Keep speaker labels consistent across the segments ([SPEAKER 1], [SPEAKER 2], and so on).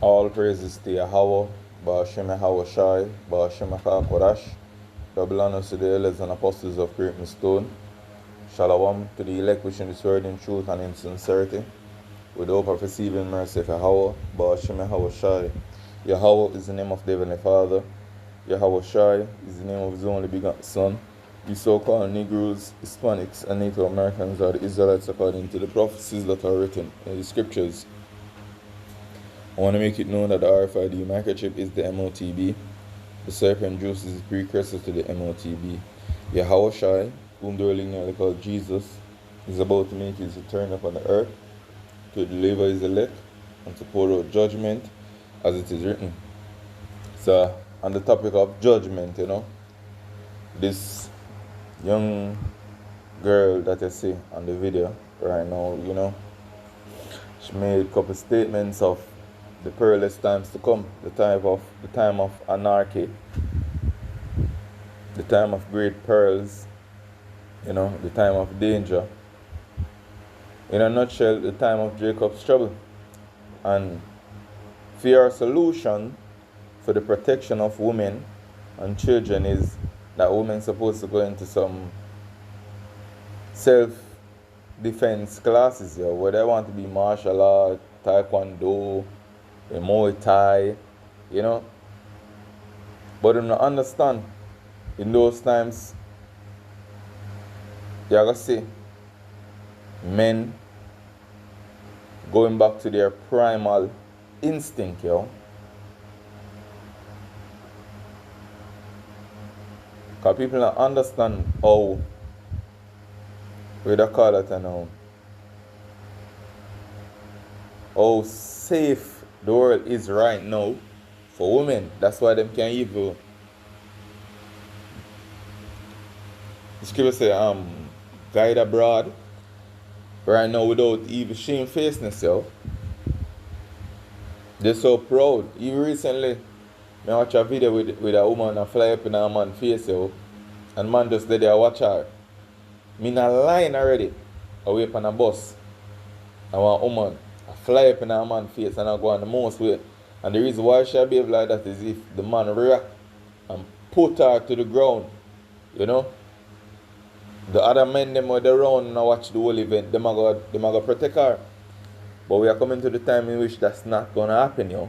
[SPEAKER 1] All praises to Yahweh, Ba'ashem Yahweh Shai, Ba'ashem Kodash, double honors to the elders and apostles of Creating Stone. Shalom to the elect wishing this word in truth and in sincerity, with the hope of receiving mercy of Yahweh, Ba'ashem Yahweh Shai. Yahweh is the name of the Heavenly Father. Yahweh Shai is the name of his only begotten Son. The so-called Negroes, Hispanics, and Native Americans are the Israelites according to the prophecies that are written in the scriptures. I want to make it known that the RFID microchip is the MOTB. The serpent juice is the precursor to the MOTB. Yahweh Shai, whom the early called Jesus, is about to make his return upon the earth to deliver his elect and to pour out judgment as it is written. So, on the topic of judgment, this young girl that you see on the video right now, she made a couple statements of the perilous times to come, the time of anarchy, the time of great perils, the time of danger. In a nutshell, the time of Jacob's trouble. And fear solution for the protection of women and children is that women supposed to go into some self-defense classes, where they want to be martial art, taekwondo, Muay Thai, But I understand, in those times, you gotta see men going back to their primal instinct, Because people don't understand how, how safe the world is right now for women. That's why them can't even. The scripture say, guide abroad right now without even shamefacedness, They're so proud. Even recently, I watch a video with a woman and fly up in a man's face, and man just there watch her. Me in a line already, away from a bus. I want a woman. I fly up in a man's face and I go on the most way. And the reason why she behave like that is if the man react and put her to the ground, The other men them were around and watch the whole event, them are going to protect her. But we are coming to the time in which that's not going to happen,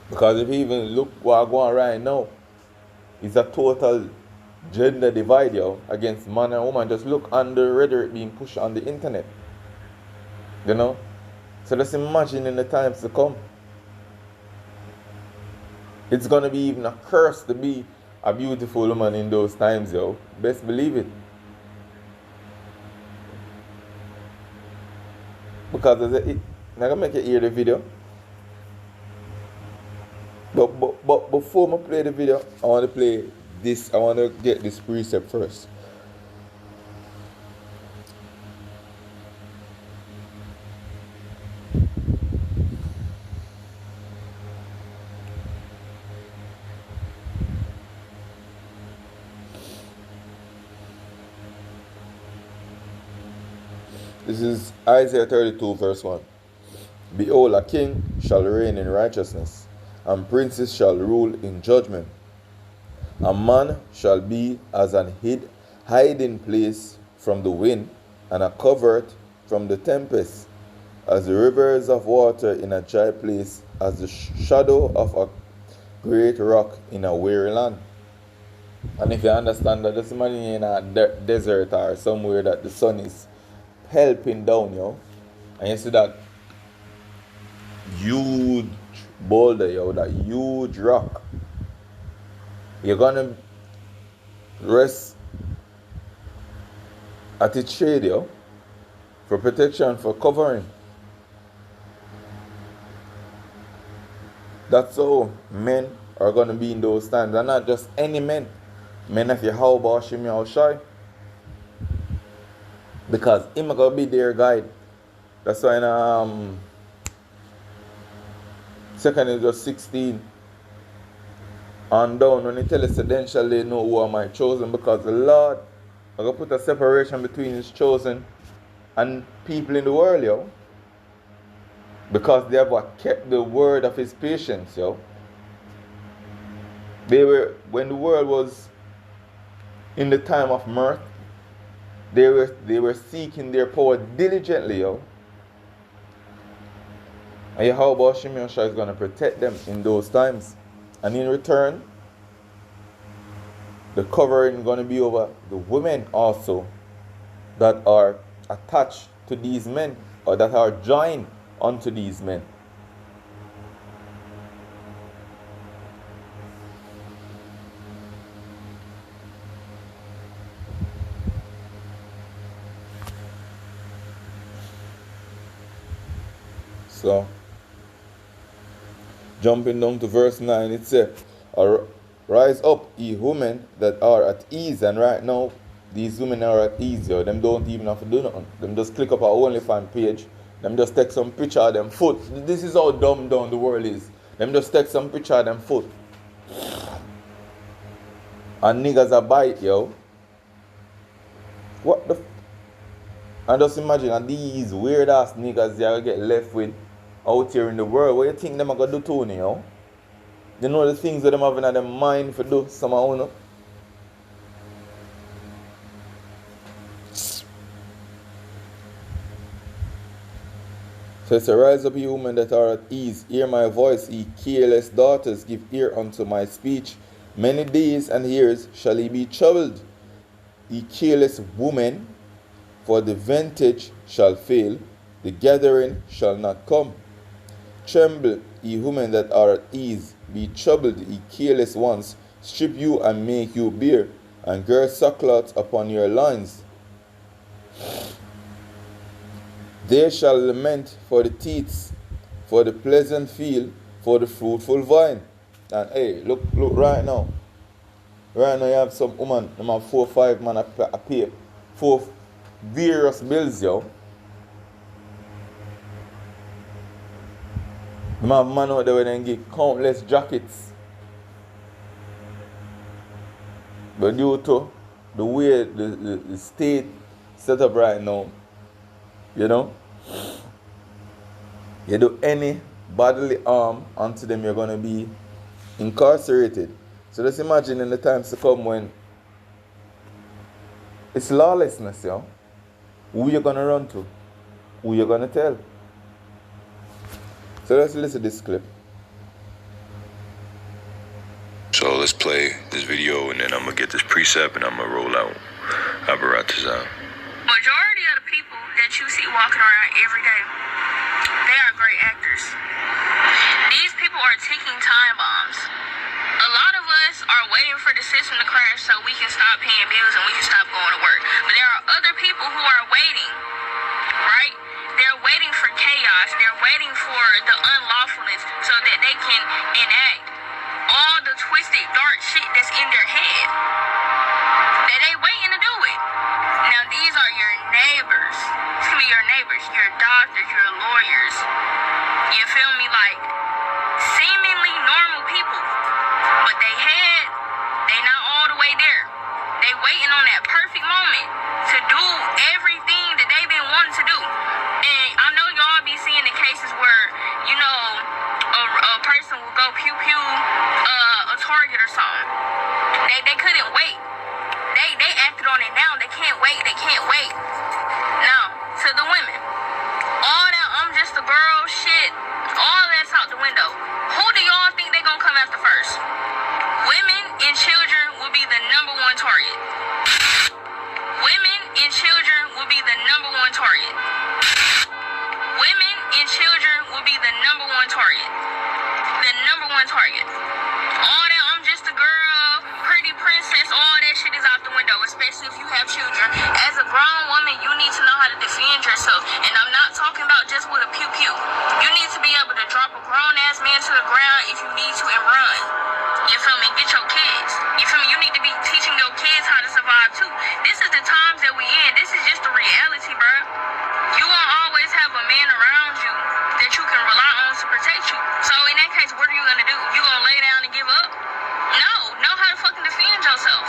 [SPEAKER 1] Because if you even look what's going on right now, it's a total gender divide, against man and woman. Just look on the rhetoric being pushed on the internet. So let's imagine in the times to come. It's going to be even a curse to be a beautiful woman in those times, Best believe it. Because I'm going to make you hear the video. But before I play the video, I want to play this. I want to get this precept first. This is Isaiah 32 verse 1. Behold, a king shall reign in righteousness, and princes shall rule in judgment. A man shall be as an hiding place from the wind, and a covert from the tempest, as the rivers of water in a dry place, as the shadow of a great rock in a weary land. And if you understand that this man in a desert or somewhere that the sun is helping down, and you see that huge boulder, that huge rock, you're gonna rest at its shade, for protection, for covering. That's how men are gonna be in those times, and not just any men. Men of Yahweh Hashem Yahushai. Because him are gonna be their guide. That's why in 2 Corinthians 16 and down, when he tell us, then shall they know who am I chosen, because the Lord are gonna put a separation between his chosen and people in the world, Because they have what kept the word of his patience, yo. They were, when the world was in the time of mirth, they were seeking their power diligently, yo. And Yahweh Hashem Shai is going to protect them in those times. And in return, the covering is going to be over the women also that are attached to these men, or that are joined unto these men. So, jumping down to verse 9, it says, "Rise up, ye women that are at ease." And right now, these women are at ease, yo. Them don't even have to do nothing. Them just click up our OnlyFans page. Them just take some picture of them foot. This is how dumb down the world is. Them just take some picture of them foot. And niggas are bite, yo. What the and just imagine, and these weird ass niggas they are get left with out here in the world. What you think them are gonna do to me, yo? You know the things that them having in their mind for do some of you. So it's a rise up, ye women that are at ease. Hear my voice, ye careless daughters, give ear unto my speech. Many days and years shall ye be troubled, ye careless women, for the vintage shall fail, the gathering shall not come. Tremble, ye women that are at ease, be troubled, ye careless ones, strip you and make you bare, and gird sackcloth upon your loins. They shall lament for the teats, for the pleasant field, for the fruitful vine. And hey, look right now. Right now you have some woman, them have 4 or 5 man a pay 4 various bills, yo. Them have man out there where they get countless jackets. But due to the way the state set up right now, you know, you do any bodily harm unto them, you're going to be incarcerated. So just imagine in the times to come when it's lawlessness, yo. Who you going to run to? Who you going to tell? So let's listen to this clip.
[SPEAKER 2] So let's play this video and then I'm going to get this precept and I'm going to roll out Abaratazam.
[SPEAKER 3] Majority of the people that you see walking around every day, they are great actors. These people are ticking time bombs. A lot of us are waiting for the system to crash so we can stop paying bills and we can stop going to work. But there are other people who are waiting, right? They're waiting for chaos. They're waiting for the unlawfulness so that they can enact all the twisted, dark shit that's in their head. That they waiting to do it. Now these are your neighbors. It's gonna be your neighbors, your doctors, your lawyers. You feel me? Like seemingly normal people. But they not all the way there. They waiting on that perfect moment to do everything that they've been wanting to do. And I know y'all be seeing the cases where, you know, a person will go pew-pew a target or something. They couldn't wait. They acted on it now. They can't wait. They can't wait. Now, to the women. All that I'm just a girl shit, all that's out the window. Who do y'all think they gonna come after first? Women and children will be the #1 target. Women and children will be the #1 target. Women and children will be the #1 target. The #1 target. All that I'm just a girl, pretty princess, all that shit is out the window, especially if you have children. As a grown woman, you need to know how to defend yourself. And I'm not talking about just with a pew-pew. You need to be able to drop a grown-ass man to the ground if you need to and run. You feel me? Get your kids. You feel me? You need to be teaching your kids how to survive too. This is the times that we in. This is just the reality, bro. You won't always have a man around you that you can rely on to protect you. So in that case, what are you gonna do? You gonna lay down and give up? No. Know how to fucking defend yourself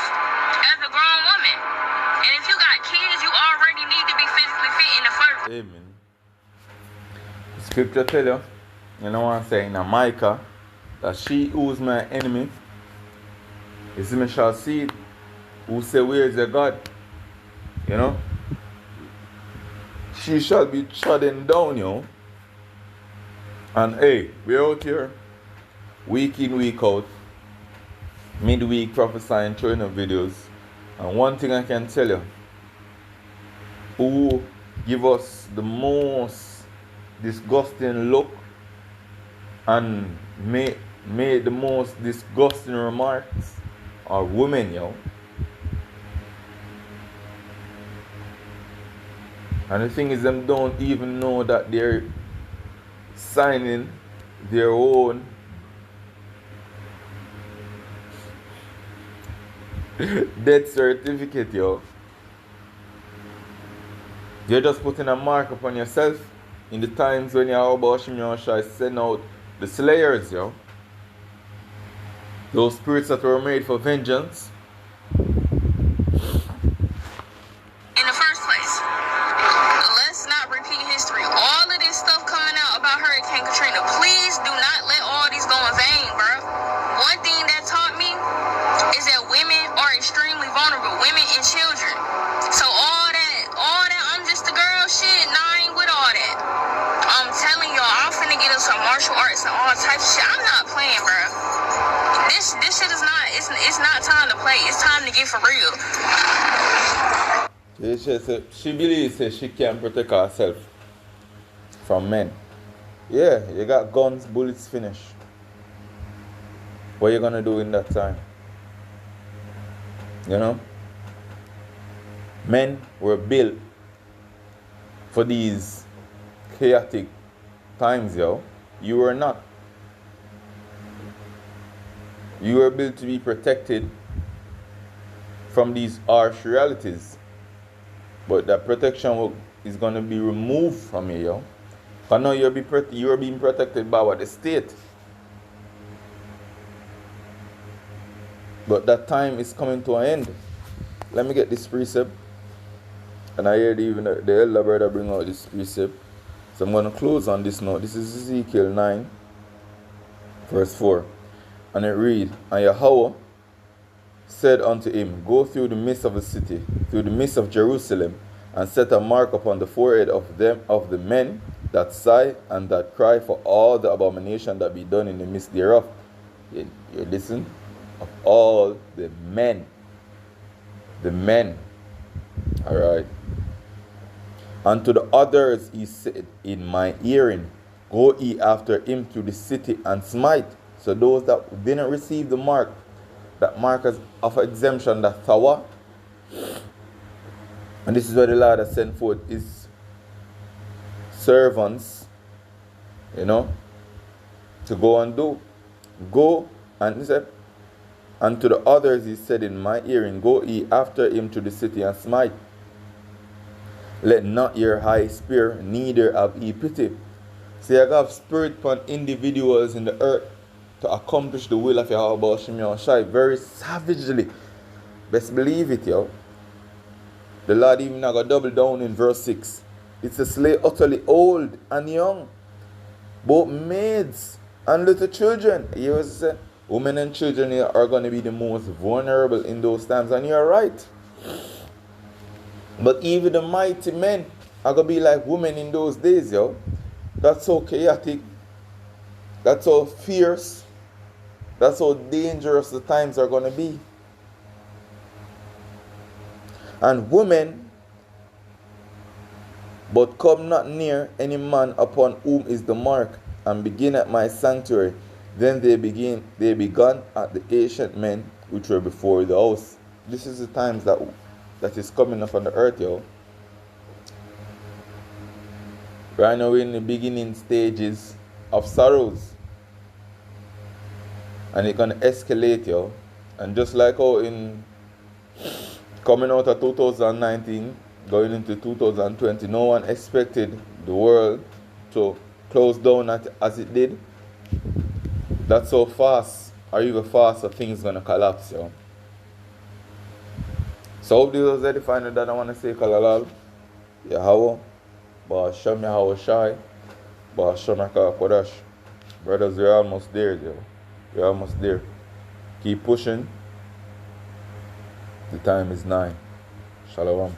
[SPEAKER 3] as a grown woman. And if you got kids, you already need to be physically fit in the first.
[SPEAKER 1] Amen. Scripture tell you, you know what I'm saying, in Micah, that she who is my enemy, is me shall see it, who say, where is your God? You know? She shall be trodden down, you know. And hey, we're out here, week in, week out, midweek prophesying, showing up videos. And one thing I can tell you, who give us the most disgusting look and made the most disgusting remarks are women, yo. And the thing is, them don't even know that they're signing their own death certificate, yo. You're just putting a mark upon yourself in the times when you're about Shimei send out the slayers, yo. Those spirits that were made for vengeance.
[SPEAKER 3] In the first place, let's not repeat history. All of this stuff coming out about Hurricane Katrina, please do not let all these go in vain, bro. One thing that taught me is that women are extremely vulnerable, women and children. So all that, I'm just a girl shit, nah, I ain't with all that. I'm telling y'all, I'm finna get us some martial arts and all types of shit. I'm not playing, bro. This shit is not, it's not time to play. It's time to get for real.
[SPEAKER 1] She believes that she can protect herself from men. Yeah, you got guns, bullets, finish. What you gonna do in that time? You know? Men were built for these chaotic times, yo. You were not. You were built to be protected from these harsh realities. But that protection is going to be removed from you, yo. Because now you're being protected by what? The state. But that time is coming to an end. Let me get this precept. And I heard even the elder brother bring out this precept. So I'm going to close on this note. This is Ezekiel 9, verse 4. And it reads, and Yahweh said unto him, go through the midst of the city, through the midst of Jerusalem, and set a mark upon the forehead of the men that sigh and that cry for all the abomination that be done in the midst thereof. You listen? Of all the men. The men. Alright. And to the others he said in my hearing, go ye after him to the city and smite. So those that didn't receive the mark, that mark of exemption, that Tawa, and this is what the Lord has sent forth his servants, you know, to go and do. Go, and he said, and to the others he said in my hearing, go ye after him to the city and smite. Let not your high spear, neither have ye pity. See, I have spirit upon individuals in the earth to accomplish the will of Yahweh Shimei Shai very savagely. Best believe it, yo. The Lord even now got double down in verse 6. It's a slay utterly old and young, both maids and little children. You know what I say? Women and children are going to be the most vulnerable in those times, and you're right. But even the mighty men are going to be like women in those days, yo. That's so chaotic. That's so fierce. That's how dangerous the times are going to be. And women, but come not near any man upon whom is the mark, and begin at my sanctuary. Then they began at the ancient men which were before the house. This is the times that is coming up on the earth, yo. Right now we're in the beginning stages of sorrows. And it's gonna escalate, yo. And just like how in coming out of 2019, going into 2020, no one expected the world to close down as it did. That's how fast, or even faster, things gonna collapse, yo. So hope this was edifying that I want to say Kalalal, Yahweh, but Shem Yahweh Shai, Ba'ashem Kodash. Brothers, we're almost there, yo. We're almost there. Keep pushing. The time is 9. Shalom.